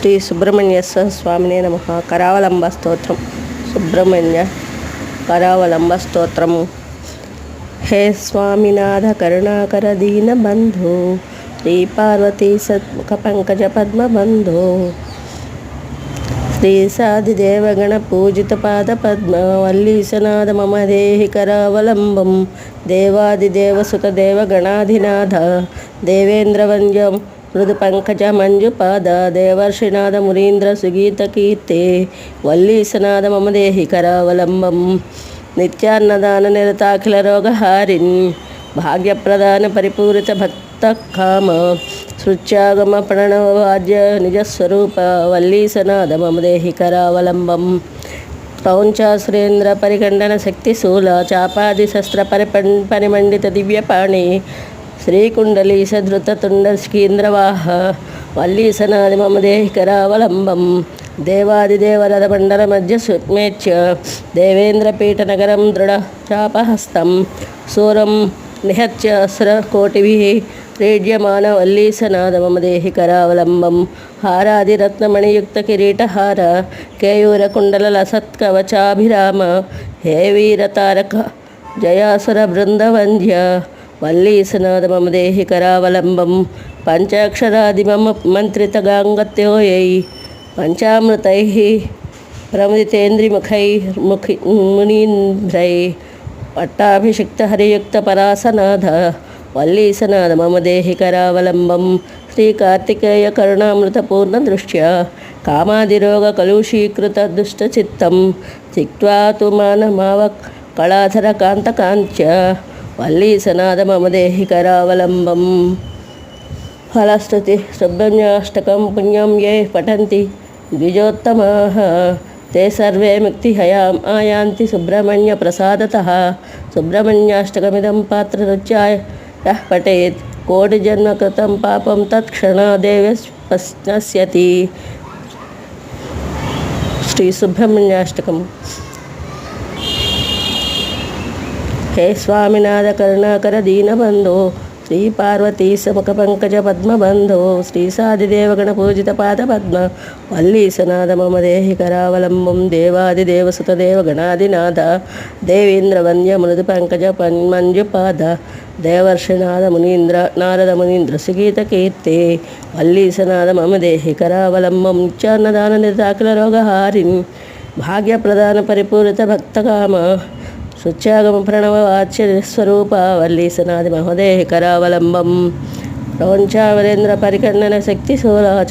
శ్రీ సుబ్రహ్మణ్య స్వామినే నమః. కరావలంబ స్తోత్రం. సుబ్రహ్మణ్య కరావలంబ స్తోత్రము. హే స్వామినాథ కరుణాకర దీన బంధు, శ్రీ పార్వతీ సత్ముఖ పంకజ పద్మ బంధు, శ్రీ సాధిదేవగణ పూజిత పాద పద్మ వల్లీశనాథ మమ దేహి కరావలంబం. దేవాదిదేవసుత దేవగణాధినాథ దేవేంద్రవంద్యం మృదు పంకజ మంజుపాద దేవర్షినాథ మునీంద్ర సుగీత కీర్తే వల్లీశనాథ మమ దేహి కరావలంబం. నిత్యాన్నదాన నిరతాఖిల రోగహారిన్ భాగ్యప్రదాన పరిపూరిత భక్త కామ శృత్యాగమ ప్రణవవాద్య నిజస్వరూప వల్లీశనాథ మమ దేహి కరావలంబం. పౌంచాసురేంద్ర పరిఖండన శక్తిశూల చాపాది శస్త్ర పరిమండిత దివ్యపాణి శ్రీకుండలీ సధృత తుండ స్కీంద్రవాహ వల్లీశనాథ మమ దేహి కరావలంబం. దేవాదిదేవరథ మండల మధ్య సుత్మేచ్ఛ దేవేంద్రపీఠ నగరం దృఢ చాపహస్తం శూరం నిహత్య అస్రకోటిభిః రేడ్యమాన వల్లీశనాథ మమ దేహి కరావలంబం. హారాదిరత్నమణియుక్త కిరీటహార కేయూర కుండల లసత్కవచాభిరామ హే వీరతారక జయాసుర బృందవంద్య వల్లీశనాథ మమ దేహి కరావలంబం. పంచాక్షరాది మమ మంత్రిత గాంగత్యోయై పంచామృతైః ప్రముదితేంద్రిముఖైర్మునీంద్రైః పట్టాభిషిక్త హరియుక్త పరాసనాథ వల్లీశనాథ మమ దేహి కరావలంబం. శ్రీ కార్తికేయ కరుణామృత పూర్ణ దృష్ట్యా కామాదిరోగ కలుషీకృత దుష్టచిత్తం త్యక్త్వా తు మానమావ కళాధర కాంతకాంచ వల్లీశనాథ మమ దేహి కరావలంబం. ఫలశ్రుతి సుబ్రహ్మణ్యాష్టకం పుణ్యం ఏ పఠంతి ద్విజోత్తమాః ते सर्वे मुक्तिहयाम् आयान्ति सुब्रह्मण्य प्रसादतः. सुब्रह्मण्याष्टकमिदं पात्ररुच्याय यः पठेत् कोटिजन्मकृतं पापं तत्क्षणादेव नश्यति. श्री सुब्रह्मण्याष्टकम्. हे स्वामिनाथ करुणाकर दीनबन्धो श्री पार्वती समुख पंकज पद्म बंधो श्री साधिदेवगण पूजित पाद पद्म वल्लीशनाथ मम देहि करावलंबं. देवादिदेवसुत देवगणाधिनाथ देवेंद्र वंद्य मृदु पंकज मंजुपाद देवर्षिनाथ मुनींद्र नारद मुनींद्र सुगीत कीर्ते वल्लीशनाथ मम देहि करावलंबं. नित्यान्नदान निरताखिल रोगहारिन् भाग्यप्रदान परिपूरित भक्तकाम శుచ్యాగమ ప్రణవవాచ్య స్వరూప వల్లీశనాథ మమ దేహి కరావలంబం. ప్రపంచావరేంద్ర పరిఖండన శక్తిశూల